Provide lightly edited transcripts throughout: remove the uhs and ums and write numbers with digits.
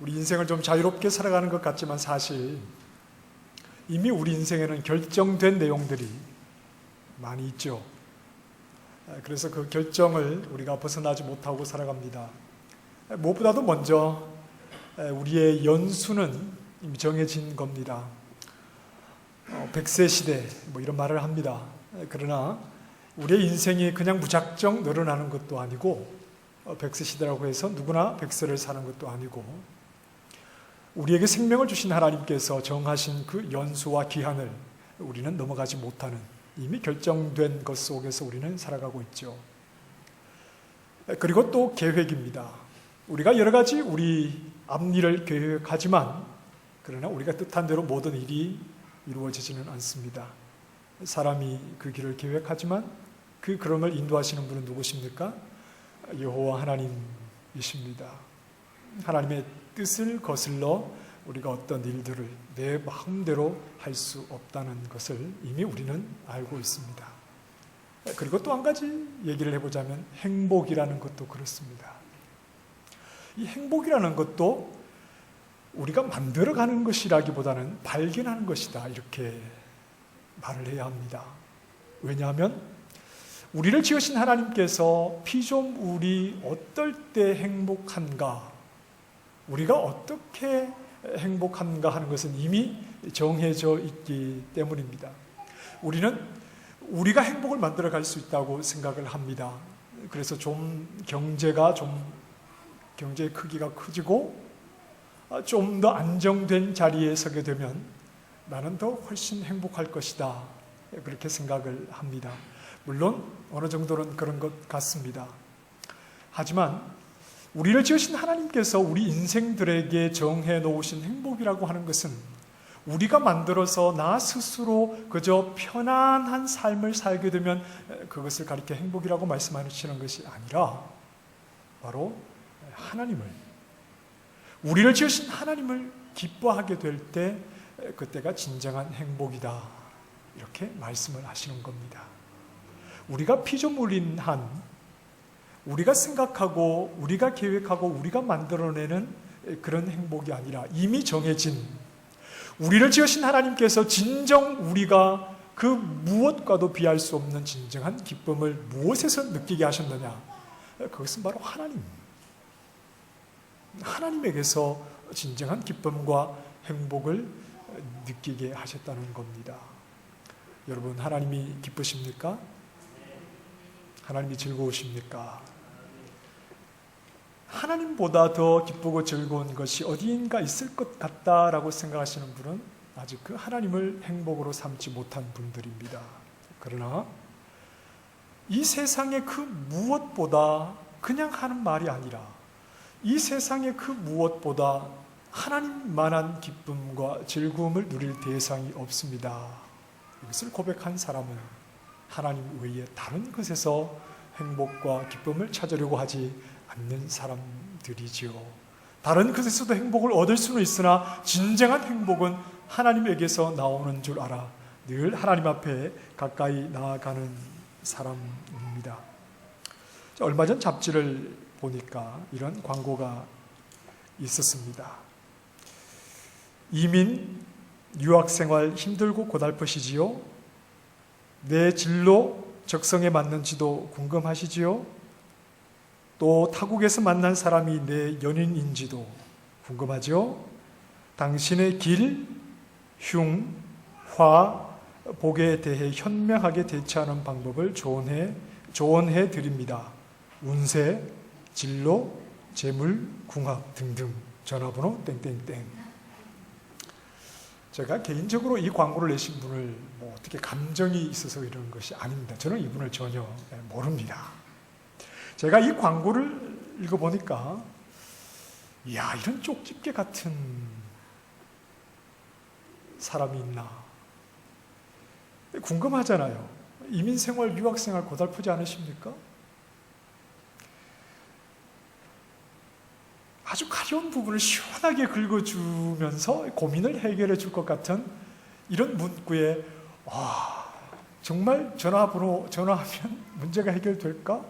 우리 인생을 좀 자유롭게 살아가는 것 같지만 사실 이미 우리 인생에는 결정된 내용들이 많이 있죠. 그래서 그 결정을 우리가 벗어나지 못하고 살아갑니다. 무엇보다도 먼저 우리의 연수는 이미 정해진 겁니다. 100세 시대 이런 말을 합니다. 그러나 우리의 인생이 그냥 무작정 늘어나는 것도 아니고 100세 시대라고 해서 누구나 100세를 사는 것도 아니고 우리에게 생명을 주신 하나님께서 정하신 그 연수와 기한을 우리는 넘어가지 못하는 이미 결정된 것 속에서 우리는 살아가고 있죠. 그리고 또 계획입니다. 우리가 여러 가지 우리 앞일을 계획하지만 그러나 우리가 뜻한 대로 모든 일이 이루어지지는 않습니다. 사람이 그 길을 계획하지만 그 걸음을 인도하시는 분은 누구십니까? 여호와 하나님이십니다. 하나님의 뜻을 거슬러 우리가 어떤 일들을 내 마음대로 할 수 없다는 것을 이미 우리는 알고 있습니다. 그리고 또 한 가지 얘기를 해보자면 행복이라는 것도 그렇습니다. 이 행복이라는 것도 우리가 만들어가는 것이라기보다는 발견하는 것이다 이렇게 말을 해야 합니다. 왜냐하면 우리를 지으신 하나님께서 피조물이 어떨 때 행복한가, 우리가 어떻게 행복한가 하는 것은 이미 정해져 있기 때문입니다. 우리는 우리가 행복을 만들어갈 수 있다고 생각을 합니다. 그래서 경제의 크기가 커지고 좀 더 안정된 자리에 서게 되면 나는 더 훨씬 행복할 것이다 그렇게 생각을 합니다. 물론 어느 정도는 그런 것 같습니다. 하지만 우리를 지으신 하나님께서 우리 인생들에게 정해 놓으신 행복이라고 하는 것은 우리가 만들어서 나 스스로 그저 편안한 삶을 살게 되면 그것을 가리켜 행복이라고 말씀하시는 것이 아니라 바로 우리를 지으신 하나님을 기뻐하게 될 때 그때가 진정한 행복이다 이렇게 말씀을 하시는 겁니다. 우리가 피조물인 한 우리가 생각하고 우리가 계획하고 우리가 만들어내는 그런 행복이 아니라 이미 정해진 우리를 지으신 하나님께서 진정 우리가 그 무엇과도 비할 수 없는 진정한 기쁨을 무엇에서 느끼게 하셨느냐, 그것은 바로 하나님에게서 진정한 기쁨과 행복을 느끼게 하셨다는 겁니다. 여러분, 하나님이 기쁘십니까? 하나님이 즐거우십니까? 하나님보다 더 기쁘고 즐거운 것이 어디인가 있을 것 같다라고 생각하시는 분은 아직 그 하나님을 행복으로 삼지 못한 분들입니다. 그러나 이 세상의 그 무엇보다 그냥 하는 말이 아니라 이 세상의 그 무엇보다 하나님만한 기쁨과 즐거움을 누릴 대상이 없습니다. 이것을 고백한 사람은 하나님 외에 다른 것에서 행복과 기쁨을 찾으려고 하지 않는 사람들이지요. 다른 것에서도 행복을 얻을 수는 있으나 진정한 행복은 하나님에게서 나오는 줄 알아 늘 하나님 앞에 가까이 나아가는 사람입니다. 얼마 전 잡지를 보니까 이런 광고가 있었습니다. 이민, 유학생활 힘들고 고달프시지요? 내 진로, 적성에 맞는지도 궁금하시지요? 또 타국에서 만난 사람이 내 연인인지도 궁금하죠? 당신의 길, 흉, 화, 복에 대해 현명하게 대처하는 방법을 조언해 드립니다. 운세, 진로, 재물, 궁합 등등 전화번호 땡땡땡. 제가 개인적으로 이 광고를 내신 분을 어떻게 감정이 있어서 이런 것이 아닙니다. 저는 이분을 전혀 모릅니다. 제가 이 광고를 읽어보니까 이야, 이런 쪽집게 같은 사람이 있나 궁금하잖아요. 이민생활, 유학생활 고달프지 않으십니까? 아주 가려운 부분을 시원하게 긁어주면서 고민을 해결해 줄 것 같은 이런 문구에 정말 전화하면 문제가 해결될까?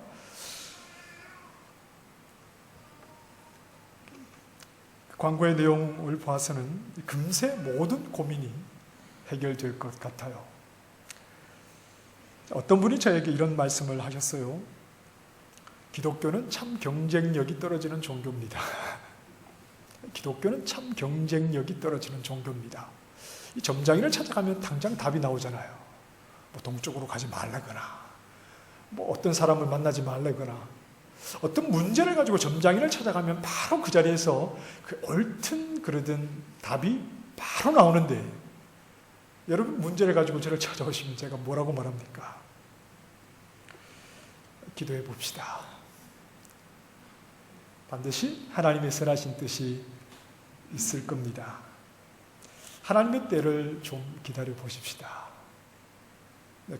광고의 내용을 봐서는 금세 모든 고민이 해결될 것 같아요. 어떤 분이 저에게 이런 말씀을 하셨어요. 기독교는 참 경쟁력이 떨어지는 종교입니다. 기독교는 참 경쟁력이 떨어지는 종교입니다. 이 점장이를 찾아가면 당장 답이 나오잖아요. 뭐 동쪽으로 가지 말라거나, 뭐 어떤 사람을 만나지 말라거나, 어떤 문제를 가지고 점장이를 찾아가면 바로 그 자리에서 그 옳든 그러든 답이 바로 나오는데, 여러분 문제를 가지고 저를 찾아오시면 제가 뭐라고 말합니까? 기도해 봅시다. 반드시 하나님의 선하신 뜻이 있을 겁니다. 하나님의 때를 좀 기다려 보십시다.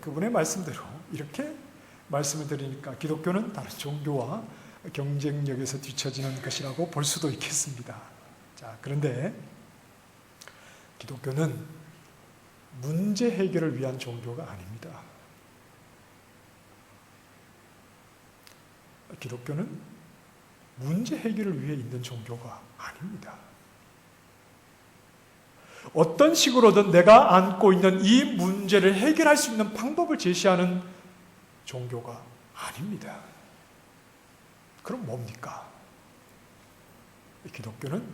그분의 말씀대로 이렇게 말씀을 드리니까 기독교는 다른 종교와 경쟁력에서 뒤처지는 것이라고 볼 수도 있겠습니다. 자, 그런데 기독교는 문제 해결을 위한 종교가 아닙니다. 기독교는 문제 해결을 위해 있는 종교가 아닙니다. 어떤 식으로든 내가 안고 있는 이 문제를 해결할 수 있는 방법을 제시하는 종교가 아닙니다. 그럼 뭡니까? 기독교는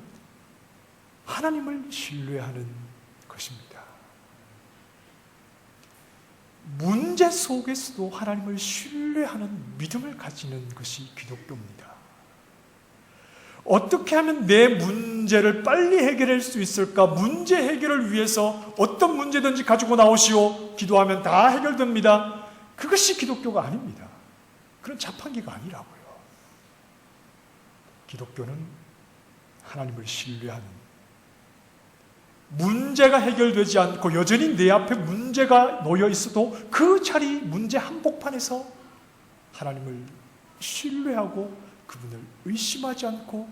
하나님을 신뢰하는 것입니다. 문제 속에서도 하나님을 신뢰하는 믿음을 가지는 것이 기독교입니다. 어떻게 하면 내 문제를 빨리 해결할 수 있을까? 문제 해결을 위해서 어떤 문제든지 가지고 나오시오. 기도하면 다 해결됩니다. 그것이 기독교가 아닙니다. 그런 자판기가 아니라고요. 기독교는 하나님을 신뢰하는, 문제가 해결되지 않고 여전히 내 앞에 문제가 놓여 있어도 그 자리 문제 한복판에서 하나님을 신뢰하고 그분을 의심하지 않고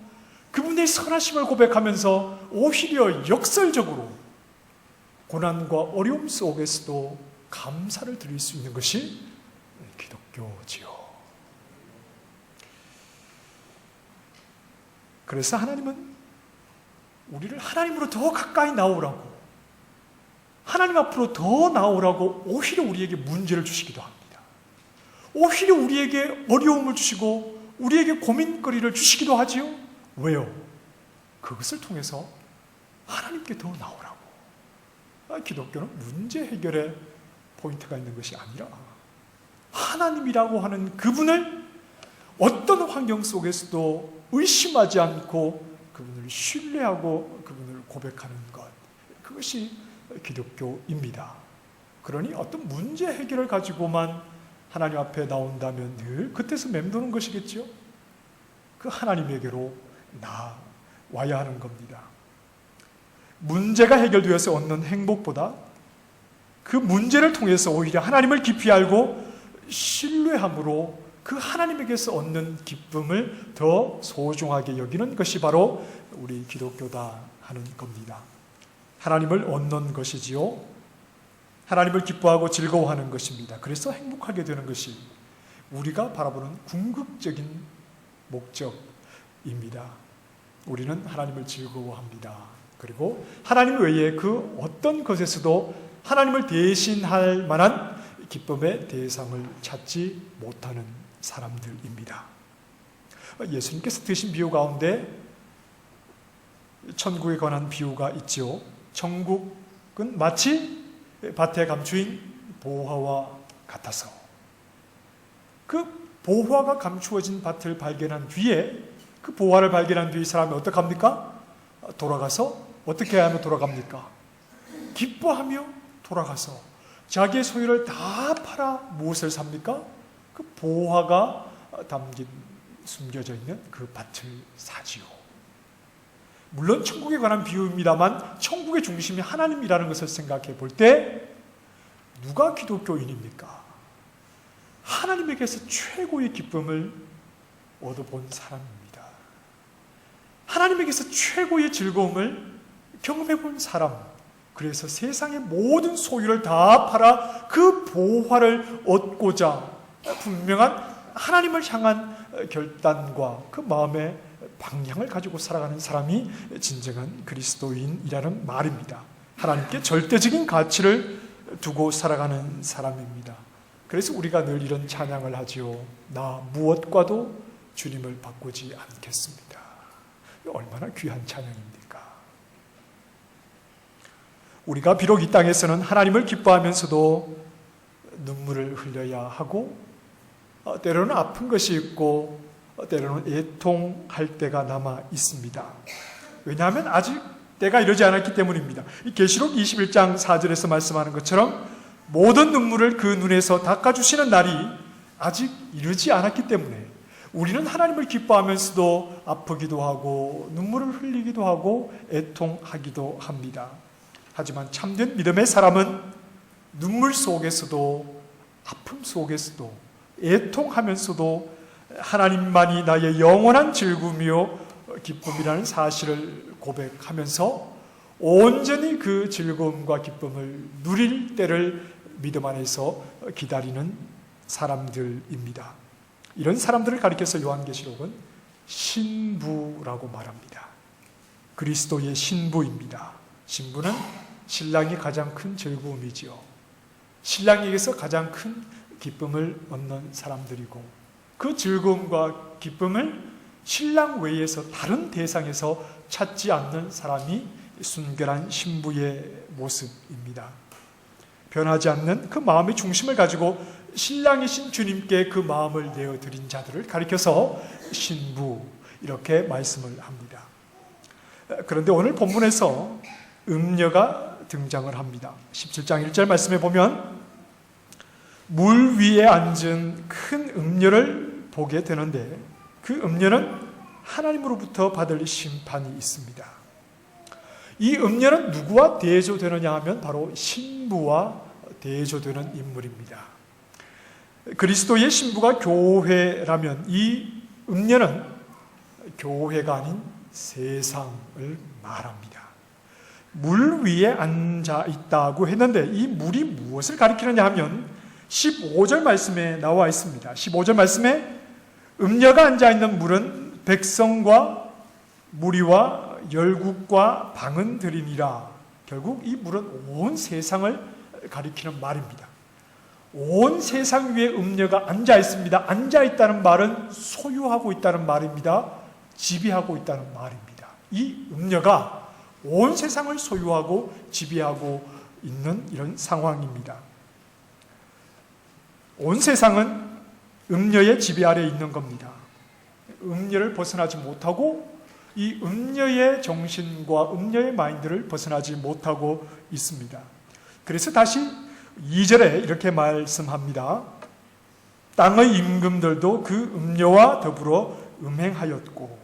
그분의 선하심을 고백하면서 오히려 역설적으로 고난과 어려움 속에서도 감사를 드릴 수 있는 것이 기독교지요. 그래서 하나님은 우리를 하나님으로 더 가까이 나오라고, 하나님 앞으로 더 나오라고 오히려 우리에게 문제를 주시기도 합니다. 오히려 우리에게 어려움을 주시고 우리에게 고민거리를 주시기도 하지요. 왜요? 그것을 통해서 하나님께 더 나오라고. 기독교는 문제 해결에 포인트가 있는 것이 아니라 하나님이라고 하는 그분을 어떤 환경 속에서도 의심하지 않고 그분을 신뢰하고 그분을 고백하는 것, 그것이 기독교입니다. 그러니 어떤 문제 해결을 가지고만 하나님 앞에 나온다면 늘 그때서 맴도는 것이겠죠. 그 하나님에게로 나와야 하는 겁니다. 문제가 해결되어서 얻는 행복보다 그 문제를 통해서 오히려 하나님을 깊이 알고 신뢰함으로 그 하나님에게서 얻는 기쁨을 더 소중하게 여기는 것이 바로 우리 기독교다 하는 겁니다. 하나님을 얻는 것이지요. 하나님을 기뻐하고 즐거워하는 것입니다. 그래서 행복하게 되는 것이 우리가 바라보는 궁극적인 목적입니다. 우리는 하나님을 즐거워합니다. 그리고 하나님 외에 그 어떤 것에서도 하나님을 대신할 만한 기쁨의 대상을 찾지 못하는 사람들입니다. 예수님께서 드신 비유 가운데 천국에 관한 비유가 있죠. 천국은 마치 밭에 감추인 보화와 같아서, 그 보화가 감추어진 밭을 발견한 뒤에, 그 보화를 발견한 뒤에 사람이 어떡합니까? 돌아가서 어떻게 하며 돌아갑니까? 기뻐하며 돌아가서 자기의 소유를 다 팔아 무엇을 삽니까? 그 보화가 담긴, 숨겨져 있는 그 밭을 사지요. 물론 천국에 관한 비유입니다만 천국의 중심이 하나님이라는 것을 생각해 볼 때 누가 기독교인입니까? 하나님에게서 최고의 기쁨을 얻어본 사람입니다. 하나님에게서 최고의 즐거움을 경험해 본 사람, 그래서 세상의 모든 소유를 다 팔아 그 보화를 얻고자 분명한 하나님을 향한 결단과 그 마음의 방향을 가지고 살아가는 사람이 진정한 그리스도인이라는 말입니다. 하나님께 절대적인 가치를 두고 살아가는 사람입니다. 그래서 우리가 늘 이런 찬양을 하지요. 나 무엇과도 주님을 바꾸지 않겠습니다. 얼마나 귀한 찬양입니까? 우리가 비록 이 땅에서는 하나님을 기뻐하면서도 눈물을 흘려야 하고 때로는 아픈 것이 있고 때로는 애통할 때가 남아 있습니다. 왜냐하면 아직 때가 이르지 않았기 때문입니다. 이 계시록 21장 4절에서 말씀하는 것처럼 모든 눈물을 그 눈에서 닦아주시는 날이 아직 이르지 않았기 때문에 우리는 하나님을 기뻐하면서도 아프기도 하고 눈물을 흘리기도 하고 애통하기도 합니다. 하지만 참된 믿음의 사람은 눈물 속에서도 아픔 속에서도 애통하면서도 하나님만이 나의 영원한 즐거움이요 기쁨이라는 사실을 고백하면서 온전히 그 즐거움과 기쁨을 누릴 때를 믿음 안에서 기다리는 사람들입니다. 이런 사람들을 가리켜서 요한계시록은 신부라고 말합니다. 그리스도의 신부입니다. 신부는 신랑이 가장 큰 즐거움이지요. 신랑에게서 가장 큰 기쁨을 얻는 사람들이고 그 즐거움과 기쁨을 신랑 외에서 다른 대상에서 찾지 않는 사람이 순결한 신부의 모습입니다. 변하지 않는 그 마음의 중심을 가지고 신랑이신 주님께 그 마음을 내어드린 자들을 가리켜서 신부 이렇게 말씀을 합니다. 그런데 오늘 본문에서 음녀가 등장을 합니다. 17장 1절 말씀에 보면 물 위에 앉은 큰 음녀를 보게 되는데 그 음녀는 하나님으로부터 받을 심판이 있습니다. 이 음녀는 누구와 대조되느냐 하면 바로 신부와 대조되는 인물입니다. 그리스도의 신부가 교회라면 이 음녀는 교회가 아닌 세상을 말합니다. 물 위에 앉아 있다고 했는데 이 물이 무엇을 가리키느냐 하면 15절 말씀에 나와 있습니다. 15절 말씀에 음녀가 앉아 있는 물은 백성과 무리와 열국과 방언들이니라. 결국 이 물은 온 세상을 가리키는 말입니다. 온 세상 위에 음녀가 앉아 있습니다. 앉아 있다는 말은 소유하고 있다는 말입니다. 지배하고 있다는 말입니다. 이 음녀가 온 세상을 소유하고 지배하고 있는 이런 상황입니다. 온 세상은 음녀의 지배 아래에 있는 겁니다. 음녀를 벗어나지 못하고 이 음녀의 정신과 음녀의 마인드를 벗어나지 못하고 있습니다. 그래서 다시 2절에 이렇게 말씀합니다. 땅의 임금들도 그 음녀와 더불어 음행하였고,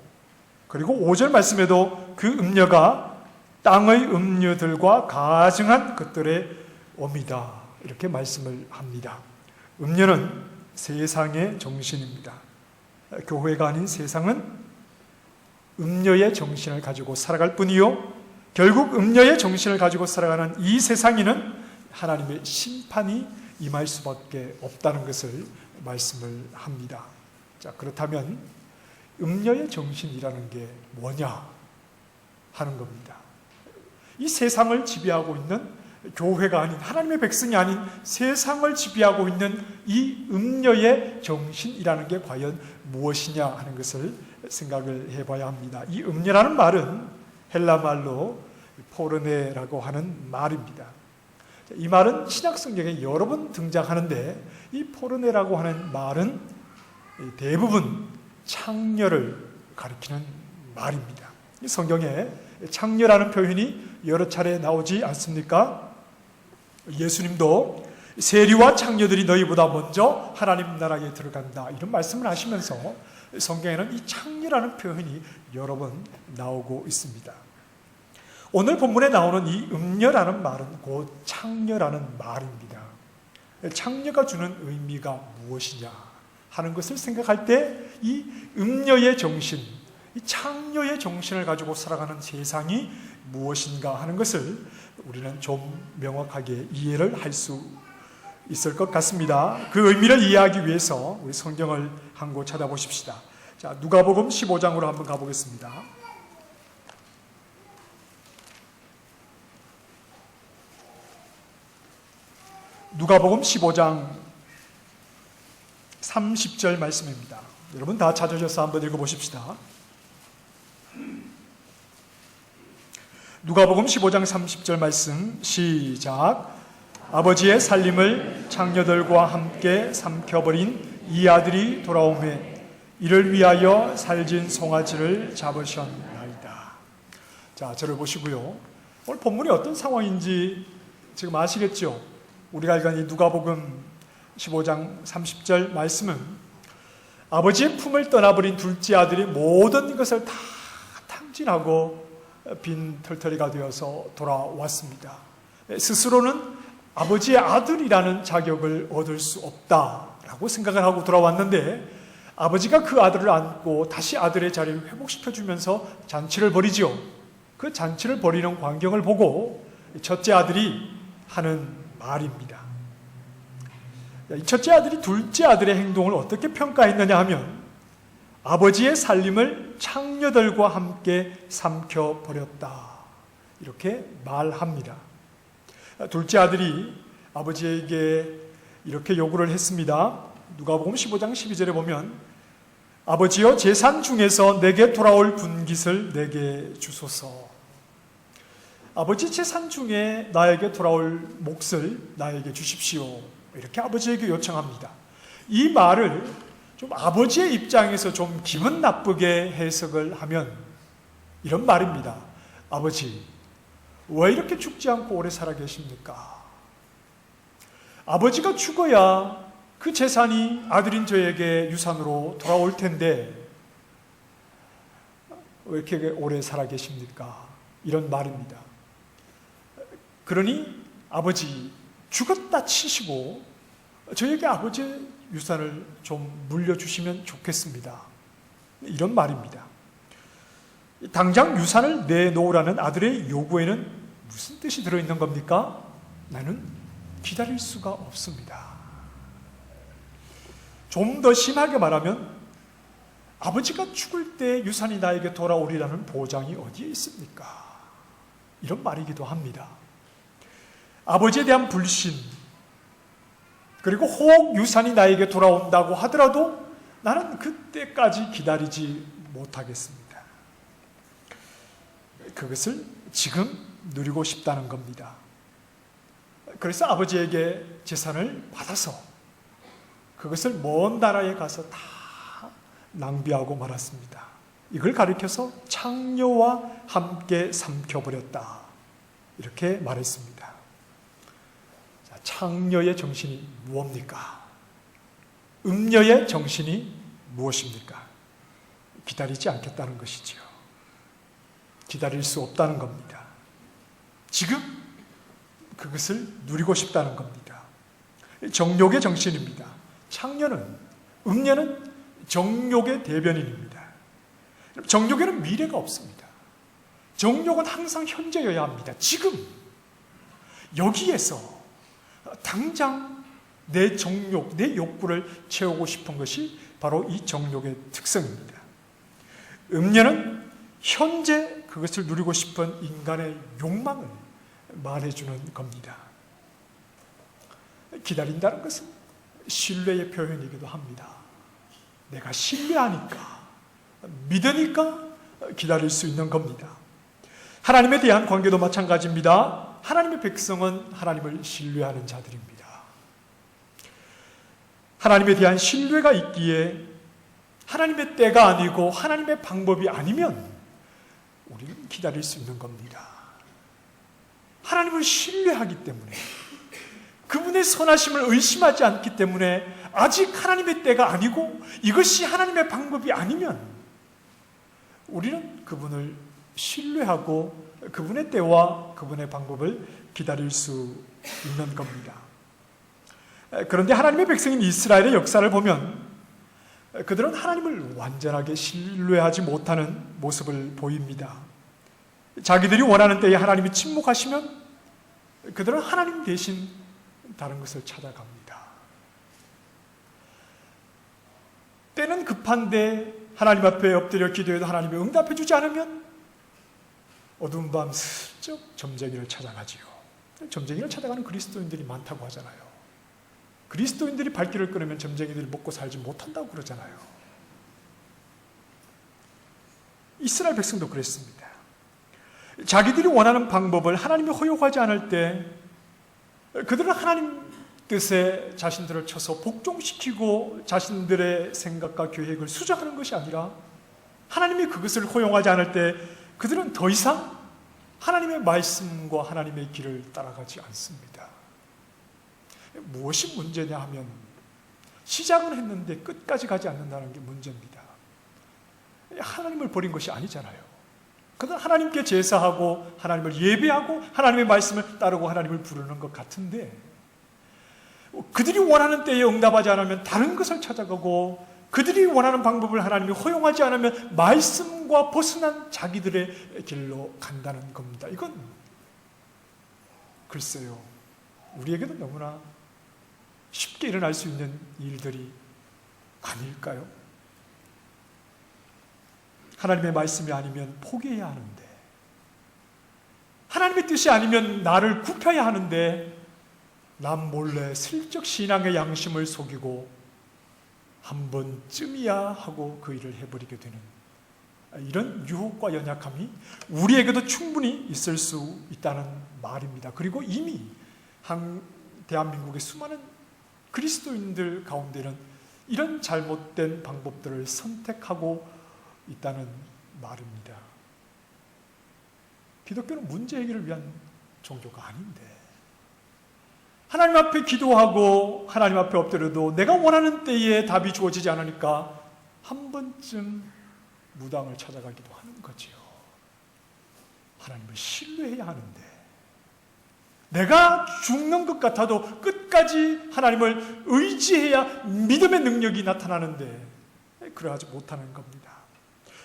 그리고 5절 말씀에도 그 음녀가 땅의 음녀들과 가증한 것들의 엄이다 이렇게 말씀을 합니다. 음녀는 세상의 정신입니다. 교회가 아닌 세상은 음녀의 정신을 가지고 살아갈 뿐이요 결국 음녀의 정신을 가지고 살아가는 이 세상에는 하나님의 심판이 임할 수밖에 없다는 것을 말씀을 합니다. 자, 그렇다면 음녀의 정신이라는 게 뭐냐 하는 겁니다. 이 세상을 지배하고 있는 교회가 아닌 하나님의 백성이 아닌 세상을 지배하고 있는 이 음녀의 정신이라는 게 과연 무엇이냐 하는 것을 생각을 해봐야 합니다. 이 음녀라는 말은 헬라 말로 포르네라고 하는 말입니다. 이 말은 신약 성경에 여러 번 등장하는데 이 포르네라고 하는 말은 대부분 창녀를 가리키는 말입니다. 이 성경에 창녀라는 표현이 여러 차례 나오지 않습니까? 예수님도 세리와 창녀들이 너희보다 먼저 하나님 나라에 들어간다 이런 말씀을 하시면서 성경에는 이 창녀라는 표현이 여러 번 나오고 있습니다. 오늘 본문에 나오는 이 음녀라는 말은 곧 창녀라는 말입니다. 창녀가 주는 의미가 무엇이냐 하는 것을 생각할 때 이 음녀의 정신, 이 창녀의 정신을 가지고 살아가는 세상이 무엇인가 하는 것을 우리는 좀 명확하게 이해를 할 수 있을 것 같습니다. 그 의미를 이해하기 위해서 우리 성경을 한 곳 찾아보십시다. 자, 누가복음 15장으로 한번 가보겠습니다. 누가복음 15장 30절 말씀입니다. 여러분 다 찾으셔서 한번 읽어보십시다. 누가복음 15장 30절 말씀 시작. 아버지의 살림을 창녀들과 함께 삼켜버린 이 아들이 돌아오매 이를 위하여 살진 송아지를 잡으셨나이다. 자, 저를 보시고요. 오늘 본문이 어떤 상황인지 지금 아시겠죠? 우리가 읽은 이 누가복음 15장 30절 말씀은 아버지의 품을 떠나버린 둘째 아들이 모든 것을 다 탕진하고 빈 털터리가 되어서 돌아왔습니다. 스스로는 아버지의 아들이라는 자격을 얻을 수 없다라고 생각을 하고 돌아왔는데 아버지가 그 아들을 안고 다시 아들의 자리를 회복시켜주면서 잔치를 벌이죠. 그 잔치를 벌이는 광경을 보고 첫째 아들이 하는 말입니다. 이 첫째 아들이 둘째 아들의 행동을 어떻게 평가했느냐 하면 아버지의 살림을 창녀들과 함께 삼켜버렸다. 이렇게 말합니다. 둘째 아들이 아버지에게 이렇게 요구를 했습니다. 누가복음 15장 12절에 보면 아버지여 재산 중에서 내게 돌아올 분깃을 내게 주소서. 아버지 재산 중에 나에게 돌아올 몫을 나에게 주십시오. 이렇게 아버지에게 요청합니다. 이 말을 좀 아버지의 입장에서 좀 기분 나쁘게 해석을 하면 이런 말입니다. 아버지, 왜 이렇게 죽지 않고 오래 살아 계십니까? 아버지가 죽어야 그 재산이 아들인 저에게 유산으로 돌아올 텐데 왜 이렇게 오래 살아 계십니까? 이런 말입니다. 그러니 아버지 죽었다 치시고 저에게 아버지의 유산을 좀 물려주시면 좋겠습니다. 이런 말입니다. 당장 유산을 내놓으라는 아들의 요구에는 무슨 뜻이 들어있는 겁니까? 나는 기다릴 수가 없습니다. 좀 더 심하게 말하면 아버지가 죽을 때 유산이 나에게 돌아오리라는 보장이 어디에 있습니까? 이런 말이기도 합니다. 아버지에 대한 불신, 그리고 혹 유산이 나에게 돌아온다고 하더라도 나는 그때까지 기다리지 못하겠습니다. 그것을 지금 누리고 싶다는 겁니다. 그래서 아버지에게 재산을 받아서 그것을 먼 나라에 가서 다 낭비하고 말았습니다. 이걸 가리켜서 창녀와 함께 삼켜버렸다. 이렇게 말했습니다. 자, 창녀의 정신이 무엇입니까? 음녀의 정신이 무엇입니까? 기다리지 않겠다는 것이지요. 기다릴 수 없다는 겁니다. 지금 그것을 누리고 싶다는 겁니다. 정욕의 정신입니다. 창녀는, 음녀는 정욕의 대변인입니다. 정욕에는 미래가 없습니다. 정욕은 항상 현재여야 합니다. 지금 여기에서 당장 내 정욕, 내 욕구를 채우고 싶은 것이 바로 이 정욕의 특성입니다. 음녀는 현재 그것을 누리고 싶은 인간의 욕망을 말해주는 겁니다. 기다린다는 것은 신뢰의 표현이기도 합니다. 내가 신뢰하니까, 믿으니까 기다릴 수 있는 겁니다. 하나님에 대한 관계도 마찬가지입니다. 하나님의 백성은 하나님을 신뢰하는 자들입니다. 하나님에 대한 신뢰가 있기에 하나님의 때가 아니고 하나님의 방법이 아니면 우리는 기다릴 수 있는 겁니다. 하나님을 신뢰하기 때문에, 그분의 선하심을 의심하지 않기 때문에 아직 하나님의 때가 아니고 이것이 하나님의 방법이 아니면 우리는 그분을 신뢰하고 그분의 때와 그분의 방법을 기다릴 수 있는 겁니다. 그런데 하나님의 백성인 이스라엘의 역사를 보면 그들은 하나님을 완전하게 신뢰하지 못하는 모습을 보입니다. 자기들이 원하는 때에 하나님이 침묵하시면 그들은 하나님 대신 다른 것을 찾아갑니다. 때는 급한데 하나님 앞에 엎드려 기도해도 하나님이 응답해 주지 않으면 어두운 밤 슬쩍 점쟁이를 찾아가지요. 점쟁이를 찾아가는 그리스도인들이 많다고 하잖아요. 그리스도인들이 발길을 끊으면 점쟁이들이 먹고 살지 못한다고 그러잖아요. 이스라엘 백성도 그랬습니다. 자기들이 원하는 방법을 하나님이 허용하지 않을 때 그들은 하나님 뜻에 자신들을 쳐서 복종시키고 자신들의 생각과 계획을 수정하는 것이 아니라 하나님이 그것을 허용하지 않을 때 그들은 더 이상 하나님의 말씀과 하나님의 길을 따라가지 않습니다. 무엇이 문제냐 하면 시작은 했는데 끝까지 가지 않는다는 게 문제입니다. 하나님을 버린 것이 아니잖아요. 그들은 하나님께 제사하고 하나님을 예배하고 하나님의 말씀을 따르고 하나님을 부르는 것 같은데 그들이 원하는 때에 응답하지 않으면 다른 것을 찾아가고 그들이 원하는 방법을 하나님이 허용하지 않으면 말씀과 벗어난 자기들의 길로 간다는 겁니다. 이건 글쎄요, 우리에게도 너무나 쉽게 일어날 수 있는 일들이 아닐까요? 하나님의 말씀이 아니면 포기해야 하는데, 하나님의 뜻이 아니면 나를 굽혀야 하는데 남 몰래 슬쩍 신앙의 양심을 속이고 한 번쯤이야 하고 그 일을 해버리게 되는 이런 유혹과 연약함이 우리에게도 충분히 있을 수 있다는 말입니다. 그리고 이미 대한민국의 수많은 그리스도인들 가운데는 이런 잘못된 방법들을 선택하고 있다는 말입니다. 기독교는 문제 해결을 위한 종교가 아닌데 하나님 앞에 기도하고 하나님 앞에 엎드려도 내가 원하는 때에 답이 주어지지 않으니까 한 번쯤 무당을 찾아가기도 하는 거지요. 하나님을 신뢰해야 하는데 내가 죽는 것 같아도 끝까지 하나님을 의지해야 믿음의 능력이 나타나는데 그러하지 못하는 겁니다.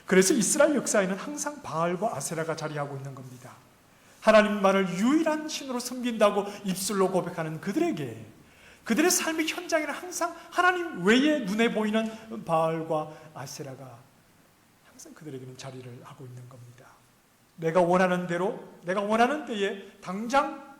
그래서 이스라엘 역사에는 항상 바알과 아세라가 자리하고 있는 겁니다. 하나님만을 유일한 신으로 섬긴다고 입술로 고백하는 그들에게 그들의 삶의 현장에는 항상 하나님 외에 눈에 보이는 바알과 아세라가 항상 그들에게는 자리를 하고 있는 겁니다. 내가 원하는 대로 내가 원하는 때에 당장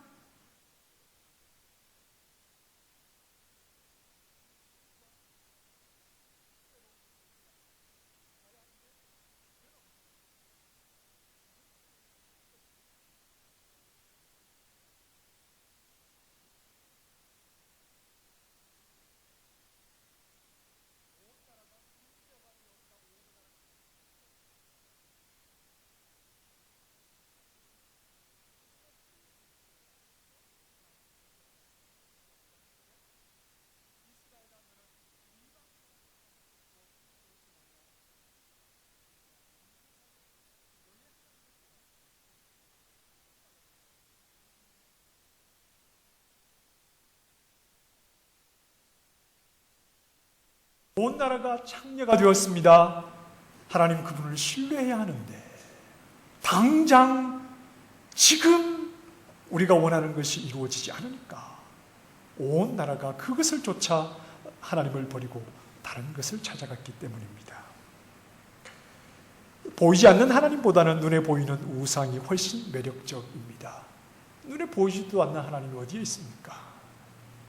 온 나라가 창녀가 되었습니다. 하나님 그분을 신뢰해야 하는데 당장 지금 우리가 원하는 것이 이루어지지 않으니까 온 나라가 그것을 쫓아 하나님을 버리고 다른 것을 찾아갔기 때문입니다. 보이지 않는 하나님보다는 눈에 보이는 우상이 훨씬 매력적입니다. 눈에 보이지도 않는 하나님이 어디에 있습니까?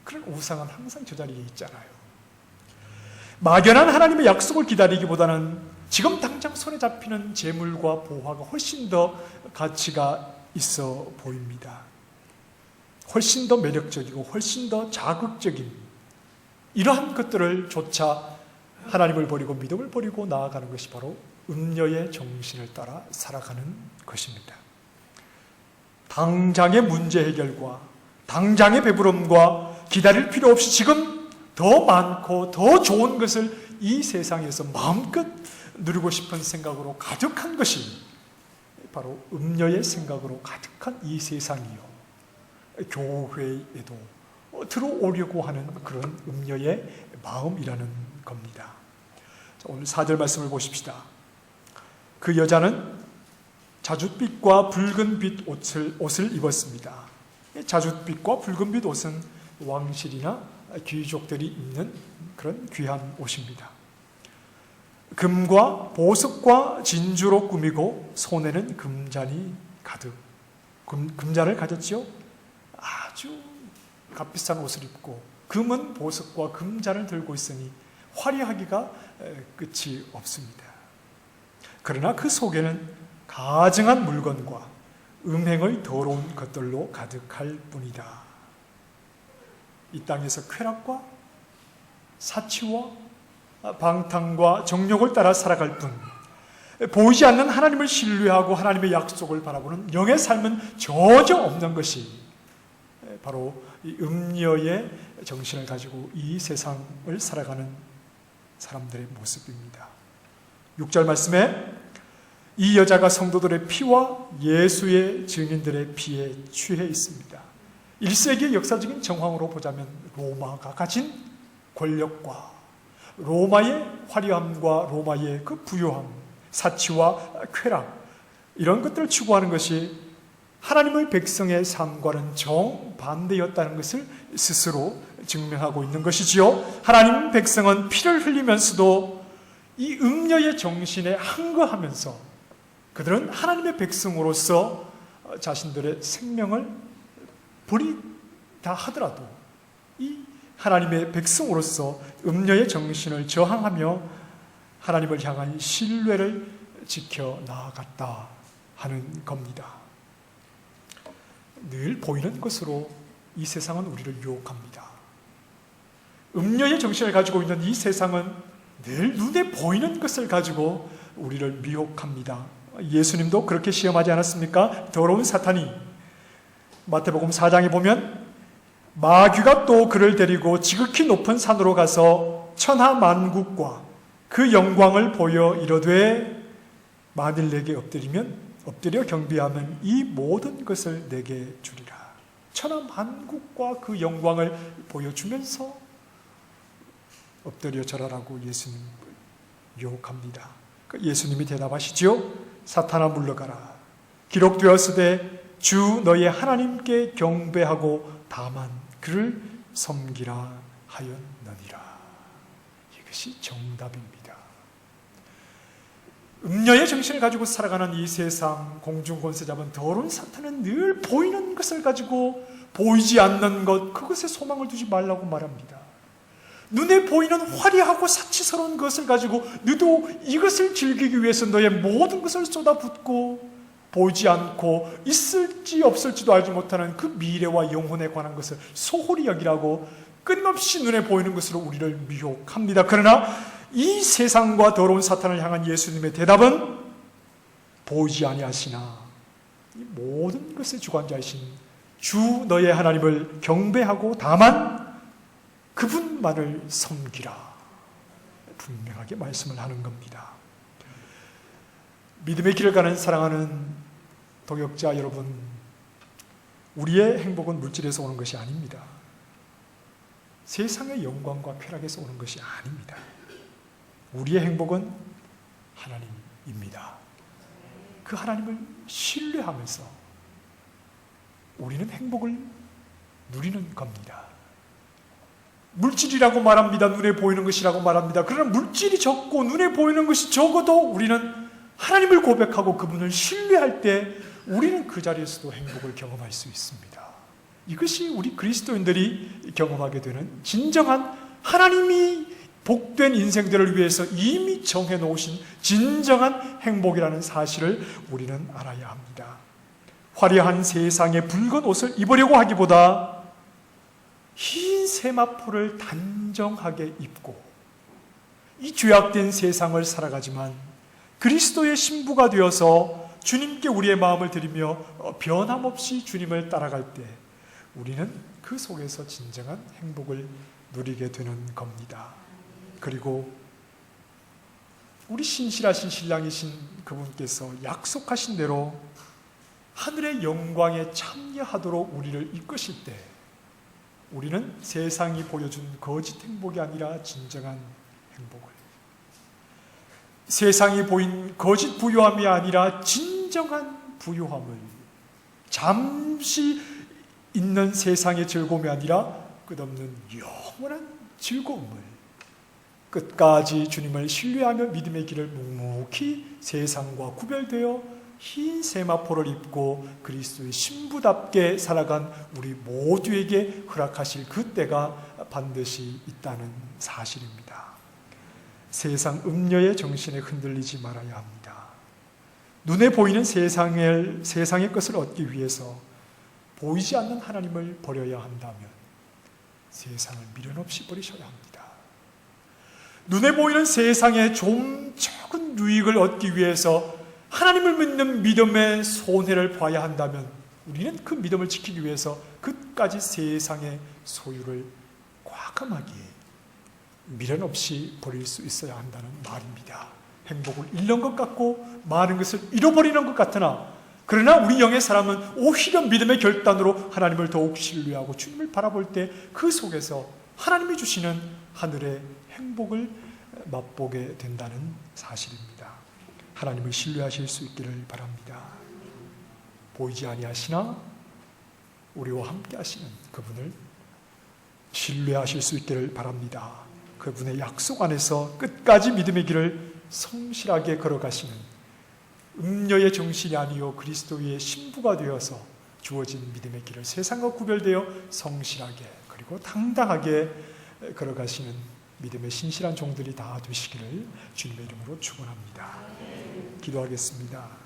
그런 우상은 항상 저 자리에 있잖아요. 막연한 하나님의 약속을 기다리기보다는 지금 당장 손에 잡히는 재물과 보화가 훨씬 더 가치가 있어 보입니다. 훨씬 더 매력적이고 훨씬 더 자극적인 이러한 것들을 쫓아 하나님을 버리고 믿음을 버리고 나아가는 것이 바로 음녀의 정신을 따라 살아가는 것입니다. 당장의 문제 해결과 당장의 배부름과 기다릴 필요 없이 지금 더 많고 더 좋은 것을 이 세상에서 마음껏 누리고 싶은 생각으로 가득한 것이 바로 음녀의 생각으로 가득한 이 세상이요. 교회에도 들어오려고 하는 그런 음녀의 마음이라는 겁니다. 자, 오늘 4절 말씀을 보십시다. 그 여자는 자줏빛과 붉은빛 옷을 입었습니다. 자줏빛과 붉은빛 옷은 왕실이나 귀족들이 입는 그런 귀한 옷입니다. 금과 보석과 진주로 꾸미고 손에는 금잔이 가득. 금잔을 가졌지요. 아주 값비싼 옷을 입고 금은 보석과 금잔을 들고 있으니 화려하기가 끝이 없습니다. 그러나 그 속에는 가증한 물건과 음행의 더러운 것들로 가득할 뿐이다. 이 땅에서 쾌락과 사치와 방탕과 정욕을 따라 살아갈 뿐, 보이지 않는 하나님을 신뢰하고 하나님의 약속을 바라보는 영의 삶은 전혀 없는 것이 바로 이 음녀의 정신을 가지고 이 세상을 살아가는 사람들의 모습입니다. 6절 말씀에 이 여자가 성도들의 피와 예수의 증인들의 피에 취해 있습니다. 1세기의 역사적인 정황으로 보자면 로마가 가진 권력과 로마의 화려함과 로마의 그 부요함, 사치와 쾌락, 이런 것들을 추구하는 것이 하나님의 백성의 삶과는 정반대였다는 것을 스스로 증명하고 있는 것이지요. 하나님 백성은 피를 흘리면서도 이 음녀의 정신에 항거하면서 그들은 하나님의 백성으로서 자신들의 생명을 버리다 하더라도 이 하나님의 백성으로서 음녀의 정신을 저항하며 하나님을 향한 신뢰를 지켜 나아갔다 하는 겁니다. 늘 보이는 것으로 이 세상은 우리를 유혹합니다. 음녀의 정신을 가지고 있는 이 세상은 늘 눈에 보이는 것을 가지고 우리를 미혹합니다. 예수님도 그렇게 시험하지 않았습니까? 더러운 사탄이 마태복음 4장에 보면 마귀가 또 그를 데리고 지극히 높은 산으로 가서 천하만국과 그 영광을 보여 이르되 만일 내게 엎드려 경배하면 이 모든 것을 내게 주리라. 천하만국과 그 영광을 보여주면서 엎드려 절하라고 예수님을 유혹합니다. 예수님이 대답하시지요. 사탄아 물러가라. 기록되었으되 주 너의 하나님께 경배하고 다만 그를 섬기라 하였느니라. 이것이 정답입니다. 음녀의 정신을 가지고 살아가는 이 세상, 공중권세 잡은 더러운 사탄은 늘 보이는 것을 가지고 보이지 않는 것, 그것에 소망을 두지 말라고 말합니다. 눈에 보이는 화려하고 사치스러운 것을 가지고 너도 이것을 즐기기 위해서 너의 모든 것을 쏟아붓고 보이지 않고 있을지 없을지도 알지 못하는 그 미래와 영혼에 관한 것을 소홀히 여기라고 끊임없이 눈에 보이는 것으로 우리를 미혹합니다. 그러나 이 세상과 더러운 사탄을 향한 예수님의 대답은 보이지 아니하시나 이 모든 것의 주관자이신 주 너의 하나님을 경배하고 다만 그분만을 섬기라. 분명하게 말씀을 하는 겁니다. 믿음의 길을 가는 사랑하는 동역자 여러분, 우리의 행복은 물질에서 오는 것이 아닙니다. 세상의 영광과 쾌락에서 오는 것이 아닙니다. 우리의 행복은 하나님입니다. 그 하나님을 신뢰하면서 우리는 행복을 누리는 겁니다. 물질이라고 말합니다. 눈에 보이는 것이라고 말합니다. 그러나 물질이 적고 눈에 보이는 것이 적어도 우리는 하나님을 고백하고 그분을 신뢰할 때 우리는 그 자리에서도 행복을 경험할 수 있습니다. 이것이 우리 그리스도인들이 경험하게 되는 진정한 하나님이 복된 인생들을 위해서 이미 정해놓으신 진정한 행복이라는 사실을 우리는 알아야 합니다. 화려한 세상의 붉은 옷을 입으려고 하기보다 흰 세마포를 단정하게 입고 이 죄악된 세상을 살아가지만 그리스도의 신부가 되어서 주님께 우리의 마음을 드리며 변함없이 주님을 따라갈 때 우리는 그 속에서 진정한 행복을 누리게 되는 겁니다. 그리고 우리 신실하신 신랑이신 그분께서 약속하신 대로 하늘의 영광에 참여하도록 우리를 이끄실 때 우리는 세상이 보여준 거짓 행복이 아니라 진정한 행복을, 세상이 보인 거짓 부유함이 아니라 진정한 부유함을, 잠시 있는 세상의 즐거움이 아니라 끝없는 영원한 즐거움을 끝까지 주님을 신뢰하며 믿음의 길을 묵묵히 세상과 구별되어 흰 세마포를 입고 그리스도의 신부답게 살아간 우리 모두에게 허락하실 그 때가 반드시 있다는 사실입니다. 세상 음녀의 정신에 흔들리지 말아야 합니다. 눈에 보이는 세상의 것을 얻기 위해서 보이지 않는 하나님을 버려야 한다면 세상을 미련 없이 버리셔야 합니다. 눈에 보이는 세상의 좀 적은 유익을 얻기 위해서 하나님을 믿는 믿음의 손해를 봐야 한다면 우리는 그 믿음을 지키기 위해서 끝까지 세상의 소유를 과감하게 미련 없이 버릴 수 있어야 한다는 말입니다. 행복을 잃는 것 같고 많은 것을 잃어버리는 것 같으나 그러나 우리 영의 사람은 오히려 믿음의 결단으로 하나님을 더욱 신뢰하고 주님을 바라볼 때 그 속에서 하나님이 주시는 하늘의 행복을 맛보게 된다는 사실입니다. 하나님을 신뢰하실 수 있기를 바랍니다. 보이지 아니하시나 우리와 함께 하시는 그분을 신뢰하실 수 있기를 바랍니다. 그분의 약속 안에서 끝까지 믿음의 길을 성실하게 걸어가시는 음녀의 정신이 아니요 그리스도의 신부가 되어서 주어진 믿음의 길을 세상과 구별되어 성실하게 그리고 당당하게 걸어가시는 믿음의 신실한 종들이 다 되시기를 주님의 이름으로 축원합니다. 기도하겠습니다.